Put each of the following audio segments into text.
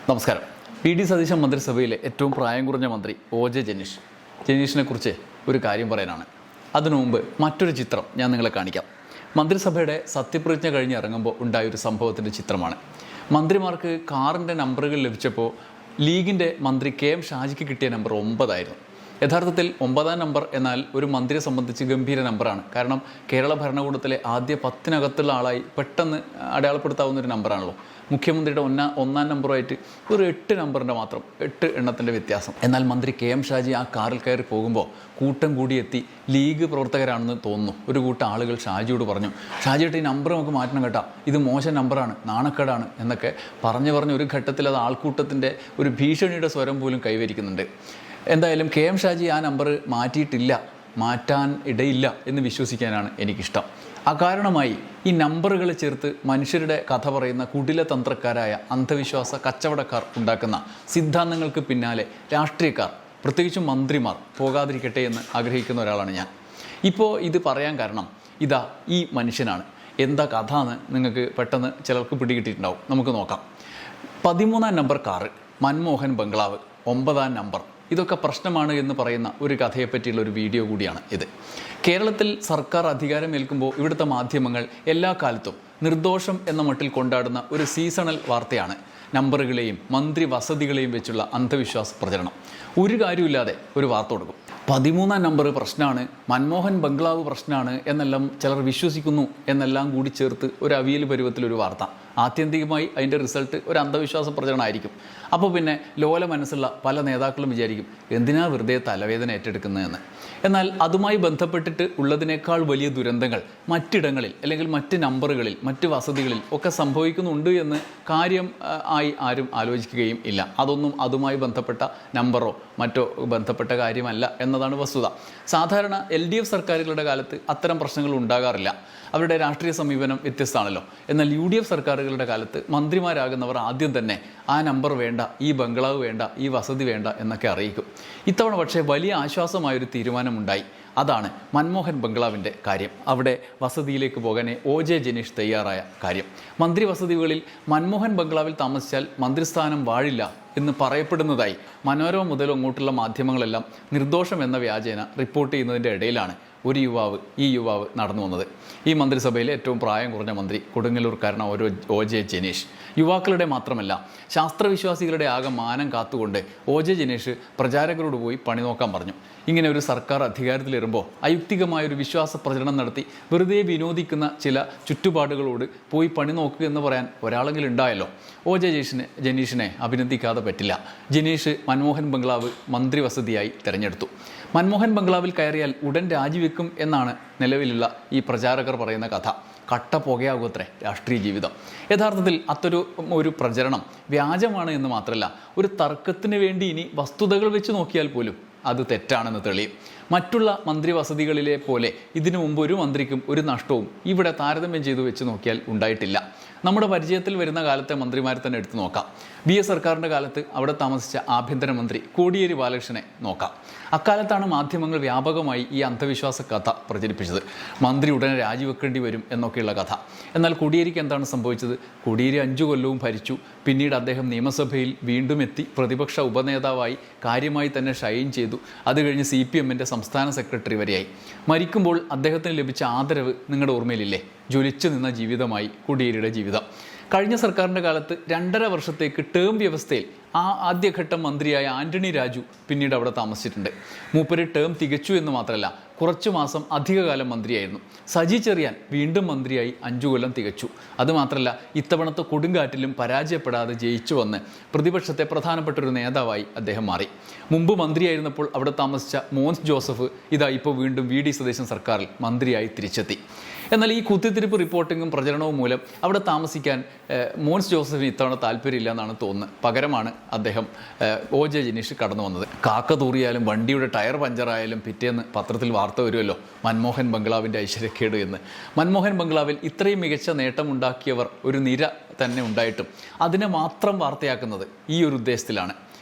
നമസ്കാരം. പി.ഡി. സതീശൻ മന്ത്രിസഭയിലെ ഏറ്റവും പ്രായം കുറഞ്ഞ മന്ത്രി O.J. ജനീഷിനെ കുറിച്ച് ഒരു കാര്യം പറയാനാണ്. അതിനു മുമ്പ് മറ്റൊരു ചിത്രം ഞാൻ നിങ്ങളെ കാണിക്കാം. മന്ത്രിസഭയുടെ സത്യപ്രതിജ്ഞ കഴിഞ്ഞ് ഇറങ്ങുമ്പോൾ ഉണ്ടായൊരു സംഭവത്തിൻ്റെ ചിത്രമാണ്. മന്ത്രിമാർക്ക് കാറിൻ്റെ നമ്പറുകൾ ലഭിച്ചപ്പോൾ ലീഗിൻ്റെ മന്ത്രി KM ഷാജിക്ക് കിട്ടിയ നമ്പർ 9 ആയിരുന്നു. യഥാർത്ഥത്തിൽ 9ാം നമ്പർ എന്നാൽ ഒരു മന്ത്രിയെ സംബന്ധിച്ച് ഗംഭീര നമ്പറാണ്. കാരണം കേരള ഭരണകൂടത്തിലെ ആദ്യ 10-നകത്തുള്ള ആളായി പെട്ടെന്ന് അടയാളപ്പെടുത്താവുന്നൊരു നമ്പറാണല്ലോ. മുഖ്യമന്ത്രിയുടെ ഒന്നാം നമ്പറുമായിട്ട് ഒരു 8 നമ്പറിൻ്റെ മാത്രം 8 എണ്ണത്തിൻ്റെ വ്യത്യാസം. എന്നാൽ മന്ത്രി KM ഷാജി ആ കാറിൽ കയറി പോകുമ്പോൾ കൂട്ടം കൂടിയെത്തി ലീഗ് പ്രവർത്തകരാണെന്ന് തോന്നുന്നു. ഒരു കൂട്ടം ആളുകൾ ഷാജിയോട് പറഞ്ഞു, ഷാജിയുടെ ഈ നമ്പർ നമുക്ക് മാറ്റണം കേട്ടോ, ഇത് മോശം നമ്പറാണ്, നാണക്കേടാണ് എന്നൊക്കെ പറഞ്ഞ് ഒരു ഘട്ടത്തിൽ അത് ആൾക്കൂട്ടത്തിൻ്റെ ഒരു ഭീഷണിയുടെ സ്വരം പോലും കൈവരിക്കുന്നുണ്ട്. എന്തായാലും KM ഷാജി ആ നമ്പർ മാറ്റാൻ ഇടയില്ല എന്ന് വിശ്വസിക്കാനാണ് എനിക്കിഷ്ടം. അകാരണമായി ഈ നമ്പറുകൾ ചേർത്ത് മനുഷ്യരുടെ കഥ പറയുന്ന കുടിലതന്ത്രക്കാരായ അന്ധവിശ്വാസ കച്ചവടക്കാർ ഉണ്ടാക്കുന്ന സിദ്ധാന്തങ്ങൾക്ക് പിന്നാലെ രാഷ്ട്രീയക്കാർ, പ്രത്യേകിച്ചും മന്ത്രിമാർ പോകാതിരിക്കട്ടെ എന്ന് ആഗ്രഹിക്കുന്ന ഒരാളാണ് ഞാൻ. ഇപ്പോൾ ഇത് പറയാൻ കാരണം ഇതാ ഈ മനുഷ്യനാണ്. എന്താ കഥ എന്ന് നിങ്ങൾക്ക് പെട്ടെന്ന് ചിലർക്ക് പിടികിട്ടിയിട്ടുണ്ടാവും. നമുക്ക് നോക്കാം. 13ാം നമ്പർ കാറ്, മൻമോഹൻ ബംഗ്ലാവ്, 9ാം നമ്പർ, ഇതൊക്കെ പ്രശ്നമാണ് എന്ന് പറയുന്ന ഒരു കഥയെപ്പറ്റിയുള്ള ഒരു വീഡിയോ കൂടിയാണ് ഇത്. കേരളത്തിൽ സർക്കാർ അധികാരമേൽക്കുമ്പോൾ ഇവിടുത്തെ മാധ്യമങ്ങൾ എല്ലാ കാലത്തും നിർദോഷം എന്ന മട്ടിൽ കൊണ്ടാടുന്ന ഒരു സീസണൽ വാർത്തയാണ് നമ്പറുകളെയും മന്ത്രി വസതികളെയും വെച്ചുള്ള അന്ധവിശ്വാസ പ്രചരണം. ഒരു കാര്യമില്ലാതെ ഒരു വാർത്ത കൊടുക്കും. 13ാം നമ്പർ പ്രശ്നമാണ്, മൻമോഹൻ ബംഗ്ലാവ് പ്രശ്നമാണ് എന്നെല്ലാം ചിലർ വിശ്വസിക്കുന്നു എന്നെല്ലാം കൂടി ചേർത്ത് ഒരു അവിയൽ പരുവത്തിലൊരു വാർത്ത. ആത്യന്തികമായി അതിൻ്റെ റിസൾട്ട് ഒരു അന്ധവിശ്വാസ പ്രചരണമായിരിക്കും. അപ്പോൾ പിന്നെ ലോല മനസ്സുള്ള പല നേതാക്കളും വിചാരിക്കും, എന്തിനാ വെറുതെ തലവേദന ഏറ്റെടുക്കുന്നതെന്ന്. എന്നാൽ അതുമായി ബന്ധപ്പെട്ടിട്ട് ഉള്ളതിനേക്കാൾ വലിയ ദുരന്തങ്ങൾ മറ്റിടങ്ങളിൽ അല്ലെങ്കിൽ മറ്റ് നമ്പറുകളിൽ മറ്റ് വസതികളിൽ ഒക്കെ സംഭവിക്കുന്നുണ്ട് എന്ന് ആയി ആരും ആലോചിക്കുകയും ഇല്ല. അതൊന്നും അതുമായി ബന്ധപ്പെട്ട നമ്പറോ മറ്റോ ബന്ധപ്പെട്ട കാര്യമല്ല എന്നതാണ് വസ്തുത. സാധാരണ LDF സർക്കാരുകളുടെ കാലത്ത് അത്തരം പ്രശ്നങ്ങൾ ഉണ്ടാകാറില്ല. അവരുടെ രാഷ്ട്രീയ സമീപനം വ്യത്യസ്തമാണല്ലോ. എന്നാൽ UDF സർക്കാരുകളുടെ കാലത്ത് മന്ത്രിമാരാകുന്നവർ ആദ്യം തന്നെ ആ നമ്പർ വേണ്ട, ഈ ബംഗ്ലാവ് വേണ്ട, ഈ വസതി വേണ്ട എന്നൊക്കെ അറിയിക്കും. ഇത്തവണ പക്ഷേ വലിയ ആശ്വാസമായൊരു തീരുമാനമുണ്ടായി. അതാണ് മൻമോഹൻ ബംഗ്ലാവിൻ്റെ കാര്യം. അവിടെ വസതിയിലേക്ക് പോകാൻ O.J. ജനീഷ് തയ്യാറായ കാര്യം. മന്ത്രി വസതികളിൽ മൻമോഹൻ ബംഗ്ലാവിൽ താമസിച്ചാൽ മന്ത്രിസ്ഥാനം വാഴില്ല എന്ന് പറയപ്പെടുന്നതായി മനോരമ മുതൽ അങ്ങോട്ടുള്ള മാധ്യമങ്ങളെല്ലാം നിർദോഷം എന്ന വ്യാജേന റിപ്പോർട്ട് ചെയ്യുന്നതിൻ്റെ ഇടയിലാണ് ഈ യുവാവ് നടന്നു വന്നത്. ഈ മന്ത്രിസഭയിലെ ഏറ്റവും പ്രായം കുറഞ്ഞ മന്ത്രി, കൊടുങ്ങല്ലൂർക്കാരനായ O.J. ജനീഷ്. യുവാക്കളുടെ മാത്രമല്ല ശാസ്ത്രവിശ്വാസികളുടെ ആകെ മാനം കാത്തുകൊണ്ട് O.J. ജനീഷ് പ്രചാരകരോട് പോയി പണി നോക്കാൻ പറഞ്ഞു. ഇങ്ങനെ ഒരു സർക്കാർ അധികാരത്തിലേറുമ്പോൾ അയുക്തികമായൊരു വിശ്വാസ പ്രചരണം നടത്തി വെറുതെ വിനോദിക്കുന്ന ചില ചുറ്റുപാടുകളോട് പോയി പണി നോക്കുക എന്ന് പറയാൻ ഒരാളെങ്കിലും ഉണ്ടായല്ലോ. O.J. ജനീഷിനെ അഭിനന്ദിക്കാതെ പറ്റില്ല. ജനീഷ് മൻമോഹൻ ബംഗ്ലാവ് മന്ത്രിവസതിയായി തിരഞ്ഞെടുത്തു. മൻമോഹൻ ബംഗ്ലാവിൽ കയറിയാൽ ഉടൻ രാജിവെക്കും എന്നാണ് നിലവിലുള്ള ഈ പ്രചാരകർ പറയുന്ന കഥ. കട്ട പുകയാകുമത്രേ രാഷ്ട്രീയ ജീവിതം. യഥാർത്ഥത്തിൽ ഒരു പ്രചരണം വ്യാജമാണ് എന്ന് മാത്രമല്ല, ഒരു തർക്കത്തിന് വേണ്ടി ഇനി വസ്തുതകൾ വെച്ച് നോക്കിയാൽ പോലും അത് തെറ്റാണെന്ന് തെളിയും. മറ്റുള്ള മന്ത്രി വസതികളിലെ പോലെ ഇതിനു മുമ്പ് ഒരു മന്ത്രിക്കും ഒരു നഷ്ടവും ഇവിടെ താരതമ്യം ചെയ്തു വെച്ച് നോക്കിയാൽ ഉണ്ടായിട്ടില്ല. നമ്മുടെ പരിചയത്തിൽ വരുന്ന കാലത്തെ മന്ത്രിമാരെ തന്നെ എടുത്തു നോക്കാം. BS സർക്കാരിൻ്റെ കാലത്ത് അവിടെ താമസിച്ച ആഭ്യന്തരമന്ത്രി കോടിയേരി ബാലകൃഷ്ണനെ നോക്കാം. അക്കാലത്താണ് മാധ്യമങ്ങൾ വ്യാപകമായി ഈ അന്ധവിശ്വാസ കഥ പ്രചരിപ്പിച്ചത്. മന്ത്രി ഉടനെ രാജിവെക്കേണ്ടി വരും എന്നൊക്കെയുള്ള കഥ. എന്നാൽ കോടിയേരിക്ക് എന്താണ് സംഭവിച്ചത്? കോടിയേരി 5 കൊല്ലവും ഭരിച്ചു. പിന്നീട് അദ്ദേഹം നിയമസഭയിൽ വീണ്ടും എത്തി പ്രതിപക്ഷ ഉപനേതാവായി കാര്യമായി തന്നെ ഷൈൻ ചെയ്തു. അത് കഴിഞ്ഞ് CPMൻ്റെ സംസ്ഥാന സെക്രട്ടറി വരെയായി. മരിക്കുമ്പോൾ അദ്ദേഹത്തിന് ലഭിച്ച ആദരവ് നിങ്ങളുടെ ഓർമ്മയിലില്ലേ? ജ്വലിച്ചു നിന്ന ജീവിതമായി കോടിയേരിയുടെ ജീവിതം. കഴിഞ്ഞ സർക്കാരിൻ്റെ കാലത്ത് 2.5 വർഷത്തേക്ക് ടേം വ്യവസ്ഥയിൽ ആദ്യഘട്ടം മന്ത്രിയായ ആന്റണി രാജു പിന്നീട് അവിടെ താമസിച്ചിട്ടുണ്ട്. മൂപ്പര് ടേം തികച്ചു എന്ന് മാത്രമല്ല, കുറച്ചു മാസം അധികകാലം മന്ത്രിയായിരുന്നു. സജി ചെറിയാൻ വീണ്ടും മന്ത്രിയായി 5 കൊല്ലം തികച്ചു. അതുമാത്രമല്ല, ഇത്തവണത്തെ കൊടുങ്കാറ്റിലും പരാജയപ്പെടാതെ ജയിച്ചു വന്ന് പ്രതിപക്ഷത്തെ പ്രധാനപ്പെട്ട ഒരു നേതാവായി അദ്ദേഹം മാറി. മുമ്പ് മന്ത്രിയായിരുന്നപ്പോൾ അവിടെ താമസിച്ച മോൻസ് ജോസഫ് ഇപ്പോൾ വീണ്ടും VD സതീശൻ സർക്കാരിൽ മന്ത്രിയായി തിരിച്ചെത്തി. എന്നാൽ ഈ കുത്തിത്തിരിപ്പ് റിപ്പോർട്ടിങ്ങും പ്രചരണവും മൂലം അവിടെ താമസിക്കാൻ മോൻസ് ജോസഫിന് ഇത്തവണ താല്പര്യമില്ല എന്നാണ് തോന്നുന്നത്. പകരമാണ് അദ്ദേഹം O.J. ജനീഷ് കടന്നു വന്നത്. കാക്ക തൂറിയാലും വണ്ടിയുടെ ടയർ പഞ്ചറായാലും പിറ്റേന്ന് പത്രത്തിൽ വാർത്ത വരുമല്ലോ, മൻമോഹൻ ബംഗ്ലാവിൻ്റെ ഐശ്വര്യക്കേട് എന്ന്. മൻമോഹൻ ബംഗ്ലാവിൽ ഇത്രയും മികച്ച നേട്ടമുണ്ടാക്കിയവർ ഒരു നിര തന്നെ ഉണ്ടായിട്ടും അതിനെ മാത്രം വാർത്തയാക്കുന്നത് ഈ ഒരു ഉദ്ദേശത്തിലാണ്.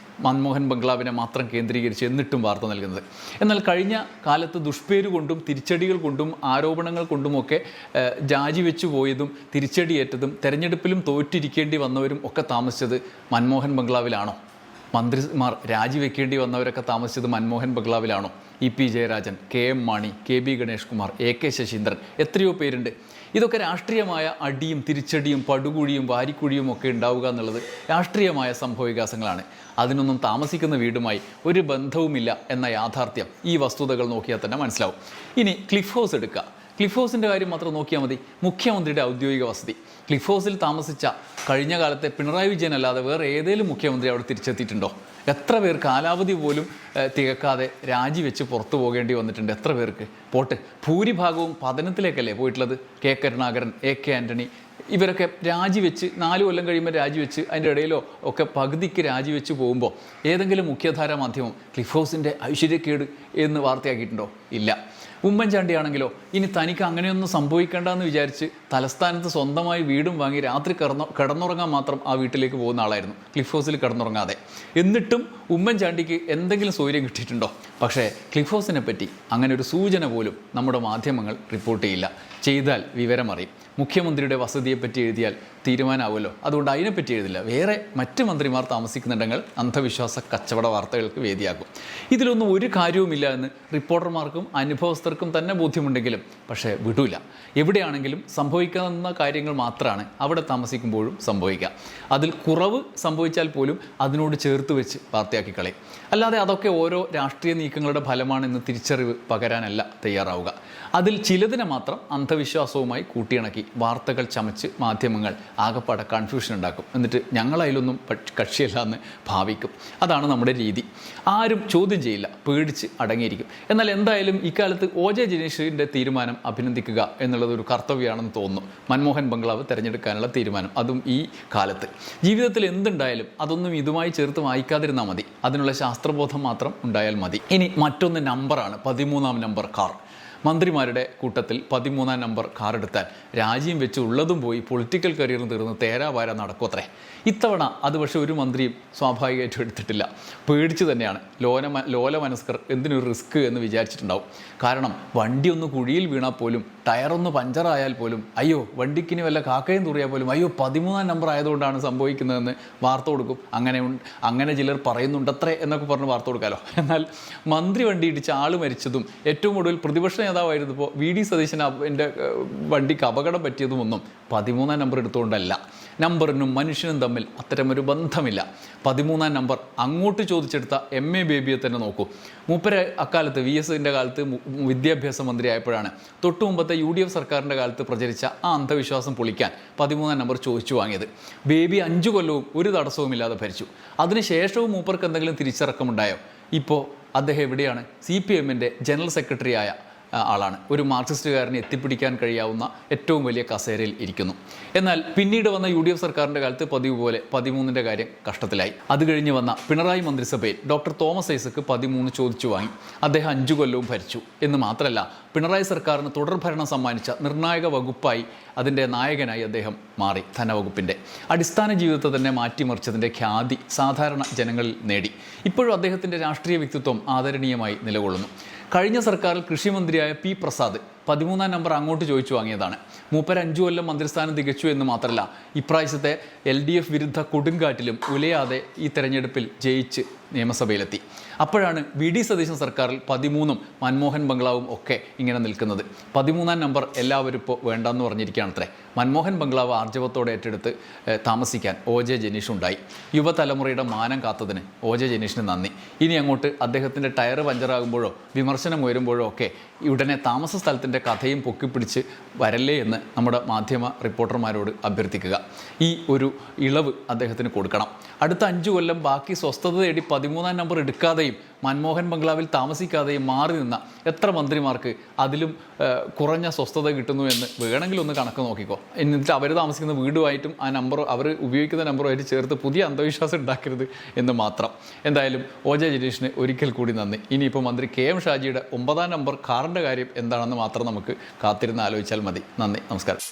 മൻമോഹൻ ബംഗ്ലാവിനെ മാത്രം കേന്ദ്രീകരിച്ച് എന്നിട്ടും വാർത്ത നൽകുന്നത്. എന്നാൽ കഴിഞ്ഞ കാലത്ത് ദുഷ്പേര് കൊണ്ടും തിരിച്ചടികൾ കൊണ്ടും ആരോപണങ്ങൾ കൊണ്ടുമൊക്കെ രാജിവെച്ചു പോയതും തിരിച്ചടിയേറ്റതും തെരഞ്ഞെടുപ്പിലും തോറ്റിരിക്കേണ്ടി വന്നവരും ഒക്കെ താമസിച്ചത് മൻമോഹൻ ബംഗ്ലാവിലാണോ? മന്ത്രിമാർ രാജിവെക്കേണ്ടി വന്നവരൊക്കെ താമസിച്ചത് മൻമോഹൻ ബംഗ്ലാവിലാണോ? E P Jayarajan, K M Mani, K B Ganesh Kumar, A K Saseendran, എത്രയോ പേരുണ്ട്. ഇതൊക്കെ രാഷ്ട്രീയമായ അടിയും തിരിച്ചടിയും പടുകുഴിയും വാരിക്കുഴിയും ഒക്കെ ഉണ്ടാവുക എന്നുള്ളത് രാഷ്ട്രീയമായ സംഭവവികാസങ്ങളാണ്. അതിനൊന്നും താമസിക്കുന്ന വീടുമായി ഒരു ബന്ധവുമില്ല എന്ന യാഥാർത്ഥ്യം ഈ വസ്തുതകൾ നോക്കിയാൽ തന്നെ മനസ്സിലാവും. ഇനി ക്ലിഫ് ഹൗസ് എടുക്കുക. ക്ലിഫ് ഹൗസിൻ്റെ കാര്യം മാത്രം നോക്കിയാൽ മതി. മുഖ്യമന്ത്രിയുടെ ഔദ്യോഗിക വസതി. ക്ലിഫ് ഹൗസിൽ താമസിച്ച കഴിഞ്ഞ കാലത്തെ പിണറായി വിജയൻ അല്ലാതെ വേറെ ഏതെങ്കിലും മുഖ്യമന്ത്രി അവിടെ തിരിച്ചെത്തിയിട്ടുണ്ടോ? എത്ര പേർ കാലാവധി പോലും തികക്കാതെ രാജിവെച്ച് പുറത്തു പോകേണ്ടി വന്നിട്ടുണ്ട്? എത്ര പേർക്ക്? പോട്ടെ, ഭൂരിഭാഗവും പതനത്തിലേക്കല്ലേ പോയിട്ടുള്ളത്. K Karunakaran, A K Antony, ഇവരൊക്കെ രാജിവെച്ച് 4 കൊല്ലം കഴിയുമ്പോൾ രാജിവെച്ച് അതിൻ്റെ ഇടയിലോ ഒക്കെ പകുതിക്ക് രാജിവെച്ച് പോകുമ്പോൾ ഏതെങ്കിലും മുഖ്യധാര മാധ്യമം ക്ലിഫ് ഹൗസിൻ്റെ ഐശ്വര്യക്കേട് എന്ന് വാർത്തയാക്കിയിട്ടുണ്ടോ? ഇല്ല. ഉമ്മൻചാണ്ടിയാണെങ്കിലോ ഇനി തനിക്ക് അങ്ങനെയൊന്നും സംഭവിക്കേണ്ടെന്ന് വിചാരിച്ച് തലസ്ഥാനത്ത് സ്വന്തമായി വീടും വാങ്ങി രാത്രി കിടന്നുറങ്ങാൻ മാത്രം ആ വീട്ടിലേക്ക് പോകുന്ന ആളായിരുന്നു, ക്ലിഫ് ഹൗസിൽ കിടന്നുറങ്ങാതെ. എന്നിട്ടും ഉമ്മൻചാണ്ടിക്ക് എന്തെങ്കിലും സൗകര്യം കിട്ടിയിട്ടുണ്ടോ? പക്ഷേ ക്ലിഫ് ഹൗസിനെ പറ്റി അങ്ങനെ ഒരു സൂചന പോലും നമ്മുടെ മാധ്യമങ്ങൾ റിപ്പോർട്ട് ചെയ്യില്ല. ചെയ്താൽ വിവരം അറിയും. മുഖ്യമന്ത്രിയുടെ വസതിയെപ്പറ്റി എഴുതിയാൽ തീരുമാനമാവുമല്ലോ, അതുകൊണ്ട് അതിനെപ്പറ്റി എഴുതില്ല. വേറെ മറ്റ് മന്ത്രിമാർ താമസിക്കുന്നുണ്ടെങ്കിൽ അന്ധവിശ്വാസ കച്ചവട വാർത്തകൾക്ക് വേദിയാക്കും. ഇതിലൊന്നും ഒരു കാര്യവുമില്ല എന്ന് റിപ്പോർട്ടർമാർക്കും അനുഭവസ്ഥർക്കും തന്നെ ബോധ്യമുണ്ടെങ്കിലും പക്ഷേ വിടൂല. എവിടെയാണെങ്കിലും സംഭവിക്കാവുന്ന കാര്യങ്ങൾ മാത്രമാണ് അവിടെ താമസിക്കുമ്പോഴും സംഭവിക്കുക. അതിൽ കുറവ് സംഭവിച്ചാൽ പോലും അതിനോട് ചേർത്ത് വെച്ച് വാർത്തയാക്കി കളയും. അല്ലാതെ അതൊക്കെ ഓരോ രാഷ്ട്രീയ നീക്കങ്ങളുടെ ഫലമാണെന്ന് തിരിച്ചറിവ് പകരാനല്ല തയ്യാറാവുക. അതിൽ ചിലതിനെ മാത്രം അന്ധവിശ്വാസവുമായി കൂട്ടിയിണക്കി വാർത്തകൾ ചമച്ച് മാധ്യമങ്ങൾ ആകെപ്പാടെ കൺഫ്യൂഷൻ ഉണ്ടാക്കും. എന്നിട്ട് ഞങ്ങളതിലൊന്നും കക്ഷിയല്ല എന്ന് ഭാവിക്കും. അതാണ് നമ്മുടെ രീതി. ആരും ചോദ്യം ചെയ്യില്ല, പേടിച്ച് അടങ്ങിയിരിക്കും. എന്നാൽ എന്തായാലും ഇക്കാലത്ത് OJ ജനീഷിൻ്റെ തീരുമാനം അഭിനന്ദിക്കുക എന്നുള്ളത് ഒരു കർത്തവ്യമാണെന്ന് തോന്നുന്നു. മൻമോഹൻ ബംഗ്ലാവ് തിരഞ്ഞെടുക്കാനുള്ള തീരുമാനം, അതും ഈ കാലത്ത്. ജീവിതത്തിൽ എന്തുണ്ടായാലും അതൊന്നും ഇതുമായി ചേർത്ത് വായിക്കാതിരുന്നാൽ മതി. അതിനുള്ള ശാസ്ത്രബോധം മാത്രം ഉണ്ടായാൽ മതി. ഇനി മറ്റൊന്ന് നമ്പറാണ്, 13ാം നമ്പർ കാർ. മന്ത്രിമാരുടെ കൂട്ടത്തിൽ 13ാം നമ്പർ കാർ എടുത്താൽ രാജ്യം വെച്ച് ഉള്ളതും പോയി പൊളിറ്റിക്കൽ കരിയറും തീർന്ന് തേരാവാര നടക്കുമത്രേ. ഇത്തവണ അത് പക്ഷേ ഒരു മന്ത്രിയും സ്വാഭാവികമായിട്ടും എടുത്തിട്ടില്ല. പേടിച്ച് തന്നെയാണ്. ലോല മനസ്കർ എന്തിനൊരു റിസ്ക് എന്ന് വിചാരിച്ചിട്ടുണ്ടാവും. കാരണം വണ്ടി ഒന്ന് കുഴിയിൽ വീണാൽ പോലും, ടയറൊന്ന് പഞ്ചറായാൽ പോലും, അയ്യോ വണ്ടിക്കിനി വല്ല കാക്കയും തുറിയാൽ പോലും, അയ്യോ 13ാം നമ്പർ ആയതുകൊണ്ടാണ് സംഭവിക്കുന്നതെന്ന് വാർത്ത കൊടുക്കും. അങ്ങനെ ചിലർ പറയുന്നുണ്ടത്രേ എന്നൊക്കെ പറഞ്ഞ് വാർത്ത കൊടുക്കാമല്ലോ. എന്നാൽ മന്ത്രി വണ്ടി ഇടിച്ച് ആൾ മരിച്ചതും ഏറ്റവും കൂടുതൽ പ്രതിപക്ഷ നേതാവായിരുന്നപ്പോൾ VD സതീശൻ എൻ്റെ വണ്ടിക്ക് അപകടം പറ്റിയതുമൊന്നും 13ാം നമ്പർ എടുത്തുകൊണ്ടല്ല. നമ്പറിനും മനുഷ്യനും തമ്മിൽ അത്തരമൊരു ബന്ധമില്ല. 13ാം നമ്പർ അങ്ങോട്ട് ചോദിച്ചെടുത്ത MA ബേബിയെ തന്നെ നോക്കൂ. മൂപ്പര് അക്കാലത്ത് VSൻ്റെ കാലത്ത് വിദ്യാഭ്യാസ മന്ത്രി ആയപ്പോഴാണ് തൊട്ടു മുമ്പത്തെ UDF സർക്കാരിൻ്റെ കാലത്ത് പ്രചരിച്ച ആ അന്ധവിശ്വാസം പൊളിക്കാൻ 13ാം നമ്പർ ചോദിച്ചു വാങ്ങിയത്. ബേബി 5 കൊല്ലവും ഒരു തടസ്സവുമില്ലാതെ ഭരിച്ചു. അതിനുശേഷവും മൂപ്പർക്ക് എന്തെങ്കിലും തിരിച്ചറക്കമുണ്ടായോ? ഇപ്പോൾ അദ്ദേഹം എവിടെയാണ്? CPMൻ്റെ ജനറൽ സെക്രട്ടറി ആയ ആളാണ്. ഒരു മാർക്സിസ്റ്റുകാരനെ എത്തിപ്പിടിക്കാൻ കഴിയാവുന്ന ഏറ്റവും വലിയ കസേരയിൽ ഇരിക്കുന്നു. എന്നാൽ പിന്നീട് വന്ന UDF സർക്കാരിൻ്റെ കാലത്ത് പതിവ് പോലെ 13ൻ്റെ കാര്യം കഷ്ടത്തിലായി. അത് കഴിഞ്ഞ് വന്ന പിണറായി മന്ത്രിസഭയിൽ ഡോക്ടർ തോമസ് ഐസക്ക് 13 ചോദിച്ചു വാങ്ങി. അദ്ദേഹം 5 കൊല്ലവും ഭരിച്ചു. എന്ന് മാത്രമല്ല, പിണറായി സർക്കാരിന് തുടർഭരണം സമ്മാനിച്ച നിർണായക വകുപ്പായി അതിൻ്റെ നായകനായി അദ്ദേഹം മാറി. ധനവകുപ്പിൻ്റെ അടിസ്ഥാന ജീവിതത്തെ തന്നെ മാറ്റിമറിച്ചതിൻ്റെ ഖ്യാതി സാധാരണ ജനങ്ങളിൽ നേടി. ഇപ്പോഴും അദ്ദേഹത്തിൻ്റെ രാഷ്ട്രീയ വ്യക്തിത്വം ആദരണീയമായി നിലകൊള്ളുന്നു. കഴിഞ്ഞ സർക്കാരിൽ കൃഷിമന്ത്രിയായ P പ്രസാദ് 13ാം നമ്പർ അങ്ങോട്ട് ചോദിച്ചു വാങ്ങിയതാണ്. മൂപ്പര് 5 കൊല്ലം മന്ത്രിസ്ഥാനം തികച്ചു എന്ന് മാത്രമല്ല, ഇപ്രാവശ്യത്തെ LDF വിരുദ്ധ കൊടുങ്കാറ്റിലും ഉലയാതെ ഈ തെരഞ്ഞെടുപ്പിൽ ജയിച്ച് നിയമസഭയിലെത്തി. അപ്പോഴാണ് VD സതീശൻ സർക്കാരിൽ 13ഉം മൻമോഹൻ ബംഗ്ലാവും ഒക്കെ ഇങ്ങനെ നിൽക്കുന്നത്. 13ാം നമ്പർ എല്ലാവരും ഇപ്പോൾ വേണ്ടെന്ന് പറഞ്ഞിരിക്കുകയാണത്രേ. മൻമോഹൻ ബംഗ്ലാവ് ആർജവത്തോടെ ഏറ്റെടുത്ത് താമസിക്കാൻ OJ ജനീഷ് ഉണ്ടായി. യുവതലമുറയുടെ മാനം കാത്തതിന് OJ ജനീഷിന് നന്ദി. ഇനി അങ്ങോട്ട് അദ്ദേഹത്തിൻ്റെ ടയർ പഞ്ചറാകുമ്പോഴോ വിമർശനം ഉയരുമ്പോഴോ ഒക്കെ ഉടനെ താമസ സ്ഥലത്തിൻ്റെ കഥയും പൊക്കിപ്പിടിച്ച് വരല്ലേ എന്ന് നമ്മുടെ മാധ്യമ റിപ്പോർട്ടർമാരോട് അഭ്യർത്ഥിക്കുക. ഈ ഒരു ഇളവ് അദ്ദേഹത്തിന് കൊടുക്കണം. അടുത്ത 5 കൊല്ലം ബാക്കി സ്വസ്ഥത തേടി 13ാം നമ്പർ എടുക്കാതെയും മൻമോഹൻ ബംഗ്ലാവിൽ താമസിക്കാതെയും മാറി നിന്ന എത്ര മന്ത്രിമാർക്ക് അതിലും കുറഞ്ഞ സ്വസ്ഥത കിട്ടുന്നു എന്ന് വേണമെങ്കിൽ ഒന്ന് കണക്ക് നോക്കിക്കോ. എന്നിട്ട് അവർ താമസിക്കുന്ന വീടുമായിട്ടും ആ നമ്പർ, അവർ ഉപയോഗിക്കുന്ന നമ്പറുമായിട്ട് ചേർത്ത് പുതിയ അന്ധവിശ്വാസം ഉണ്ടാക്കരുത് എന്ന് മാത്രം. എന്തായാലും OJ ജനീഷിന് ഒരിക്കൽ കൂടി നന്ദി. ഇനിയിപ്പോൾ മന്ത്രി KM ഷാജിയുടെ 9ാം നമ്പർ കാറിൻ്റെ കാര്യം എന്താണെന്ന് മാത്രം നമുക്ക് കാത്തിരുന്ന് ആലോചിച്ചാൽ മതി. നന്ദി, നമസ്കാരം.